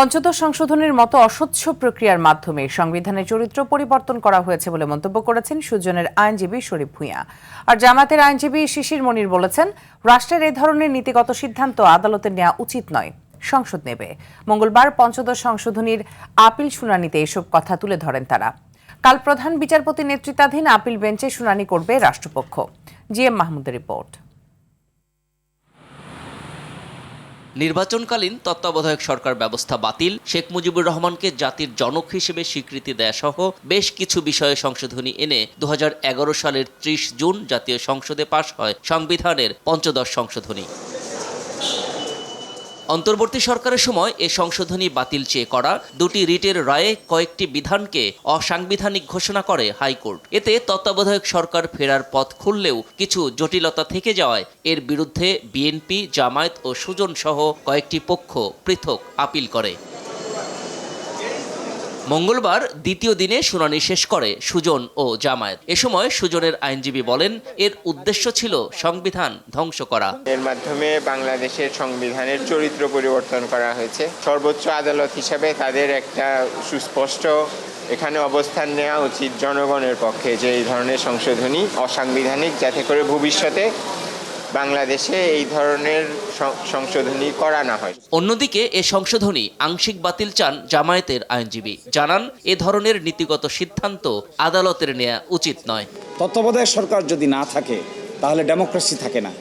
পঞ্চদশ সংশোধনের মতো অস্বচ্ছ প্রক্রিয়ার মাধ্যমে সংবিধানের চরিত্র পরিবর্তন করা হয়েছে বলে মন্তব্য করেছেন সুজনের আইনজীবী শরীফ ভূঁইয়া। আর জামায়াতের আইনজীবী শিশির মনির বলেছেন, রাষ্ট্রের এই ধরনের নীতিগত সিদ্ধান্ত আদালতের নেওয়া উচিত নয়, সংসদ নেবে। মঙ্গলবার পঞ্চদশ সংশোধনীর আপিল শুনানিতে এসব কথা তুলে ধরেন তারা। কাল প্রধান বিচারপতি নেতৃত্বাধীন আপিল বেঞ্চে শুনানি করবে রাষ্ট্রপক্ষ। জিএম মাহমুদের রিপোর্ট। নির্বাচনকালীন তত্ত্বাবধায়ক সরকার ব্যবস্থা বাতিল, শেখ মুজিবুর রহমানকে জাতির জনক হিসেবে স্বীকৃতি দেয়া সহ বেশ কিছু বিষয়ে সংশোধনী এনে 2011 সালের 30 জুন জাতীয় সংসদে পাশ হয় সংবিধানের পঞ্চদশ সংশোধনী। অন্তর্বর্তী সরকারের সময় এ সংশোধনী বাতিল চেয়ে করা দুটি রিটের রায়ে কয়েকটি বিধানকে অসাংবিধানিক ঘোষণা করে হাইকোর্ট। এতে তত্ত্বাবধায়ক সরকার ফেরার পথ খুললেও কিছু জটিলতা থেকে যাওয়ায় এর বিরুদ্ধে বিএনপি, জামায়াত ও সুজন সহ কয়েকটি পক্ষ পৃথক আপিল করে। মঙ্গলবার দ্বিতীয় দিনে শুনানি শেষ করে সুজন ও জামায়াত। এ সময় সুজনের আইনজীবী বলেন, এর উদ্দেশ্য ছিল সংবিধান ধ্বংস করা। এর মাধ্যমে বাংলাদেশের সংবিধানের চরিত্র পরিবর্তন করা হয়েছে। সর্বোচ্চ আদালত হিসেবে তাদের একটা সুস্পষ্ট এখানে অবস্থান নেওয়া উচিত জনগণের পক্ষে যে এই ধরনের সংশোধনী অসাংবিধানিক, যাতে করে ভবিষ্যতে বাংলাদেশে এই ধরনের সংশোধনী করা না হয়। অন্যদিকে এ সংশোধনী আংশিক বাতিল চান জামায়াতের আইনজীবী। জানান, এ ধরনের নীতিগত সিদ্ধান্ত আদালতের নেওয়া উচিত নয়। তত্ত্বাবধায়ক সরকার যদি না থাকে তাহলে ডেমোক্রেসি থাকে না।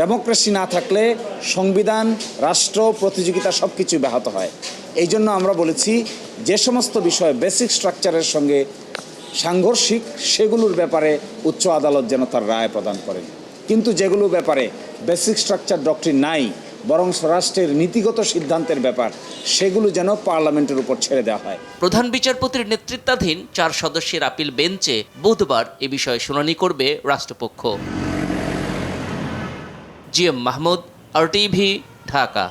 ডেমোক্রেসি না থাকলে সংবিধান, রাষ্ট্র, প্রতিযোগিতা সব কিছু ব্যাহত হয়। এই জন্য আমরা বলেছি যে সমস্ত বিষয় বেসিক স্ট্রাকচারের সঙ্গে সাংঘর্ষিক সেগুলোর ব্যাপারে উচ্চ আদালত যেন তার রায় প্রদান করেন, কিন্তু যেগুলো ব্যাপারে বেসিক স্ট্রাকচার ডক্ট্রিন নাই, বরং রাষ্ট্রের নীতিগত সিদ্ধান্তের ব্যাপার, সেগুলো যেন পার্লামেন্টের উপর ছেড়ে দেওয়া হয়। প্রধান বিচারপতির নেতৃত্বাধীন 4 সদস্যের আপিল বেঞ্চে বুধবার এ বিষয়ে শুনানি করবে রাষ্ট্রপক্ষ। GM Mahmud, RTV, Dhaka.